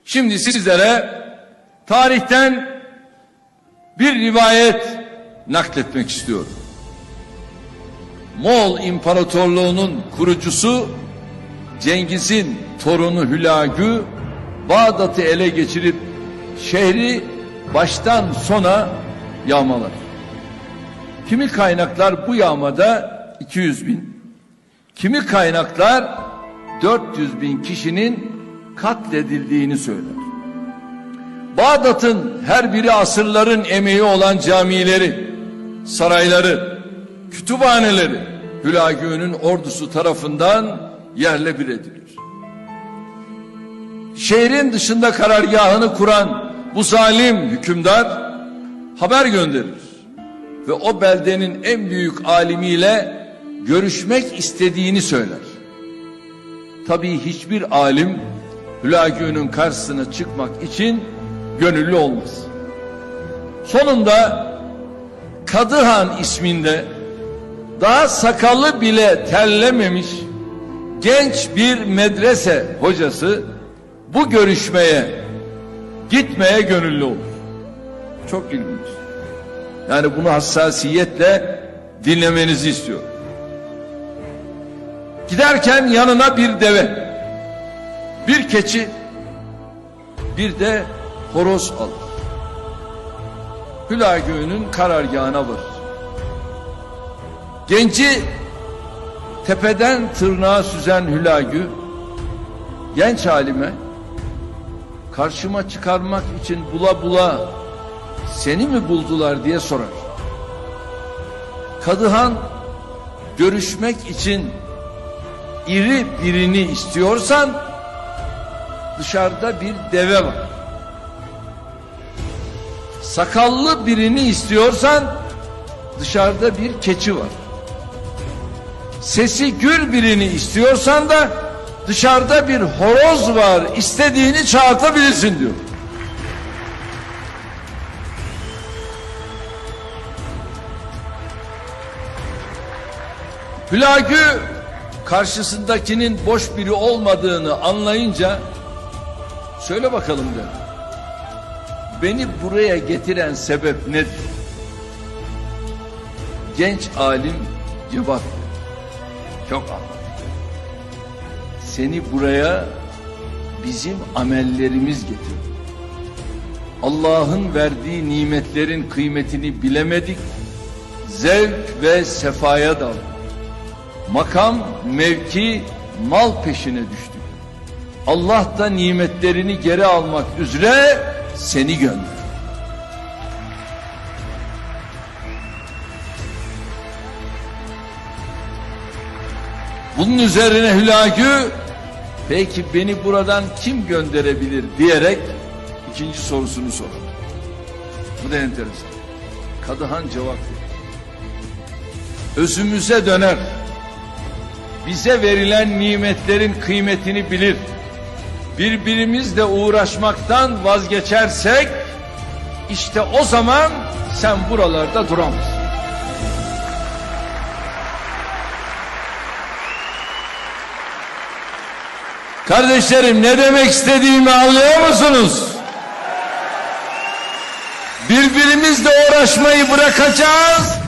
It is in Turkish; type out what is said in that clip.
Şimdi sizlere tarihten bir rivayet nakletmek istiyorum. Moğol İmparatorluğu'nun kurucusu Cengiz'in torunu Hülagü Bağdat'ı ele geçirip şehri baştan sona yağmalar. Kimi kaynaklar bu yağmada 200 bin, kimi kaynaklar 400 bin kişinin katledildiğini söyler. Bağdat'ın her biri asırların emeği olan camileri, sarayları, kütüphaneleri Hülagü'nün ordusu tarafından yerle bir edilir. Şehrin dışında karargahını kuran bu zalim hükümdar haber gönderir ve o beldenin en büyük alimiyle görüşmek istediğini söyler. Tabii hiçbir alim Hülagü'nün karşısına çıkmak için gönüllü olmaz. Sonunda Kadıhan isminde daha sakalı bile terlememiş genç bir medrese hocası bu görüşmeye gitmeye gönüllü olur. Çok ilginç. Yani bunu hassasiyetle dinlemenizi istiyorum. Giderken yanına bir deve, bir keçi, bir de horoz alır. Hülagü'nün karargahına varır. Genci tepeden tırnağa süzen Hülagü, genç alime karşıma çıkarmak için bula bula seni mi buldular diye sorar. Kadıhan, görüşmek için iri birini istiyorsan dışarıda bir deve var. Sakallı birini istiyorsan dışarıda bir keçi var. Sesi gür birini istiyorsan da dışarıda bir horoz var, istediğini çağırtabilirsin diyor. Hülagü karşısındakinin boş biri olmadığını anlayınca söyle bakalım diyor. Beni buraya getiren sebep nedir? Genç alim cevap veriyor. Çok anladım. Seni buraya bizim amellerimiz getirdi. Allah'ın verdiği nimetlerin kıymetini bilemedik. Zevk ve sefaya daldık. Makam, mevki, mal peşine düştük. Allah da nimetlerini geri almak üzere seni gönderdi. Bunun üzerine Hülagü, peki beni buradan kim gönderebilir diyerek ikinci sorusunu sorar. Bu da enteresan. Kadıhan cevap verir. Özümüze döner. Bize verilen nimetlerin kıymetini bilir. Birbirimizle uğraşmaktan vazgeçersek işte o zaman sen buralarda duramazsın. Kardeşlerim, ne demek istediğimi anlıyor musunuz? Birbirimizle uğraşmayı bırakacağız.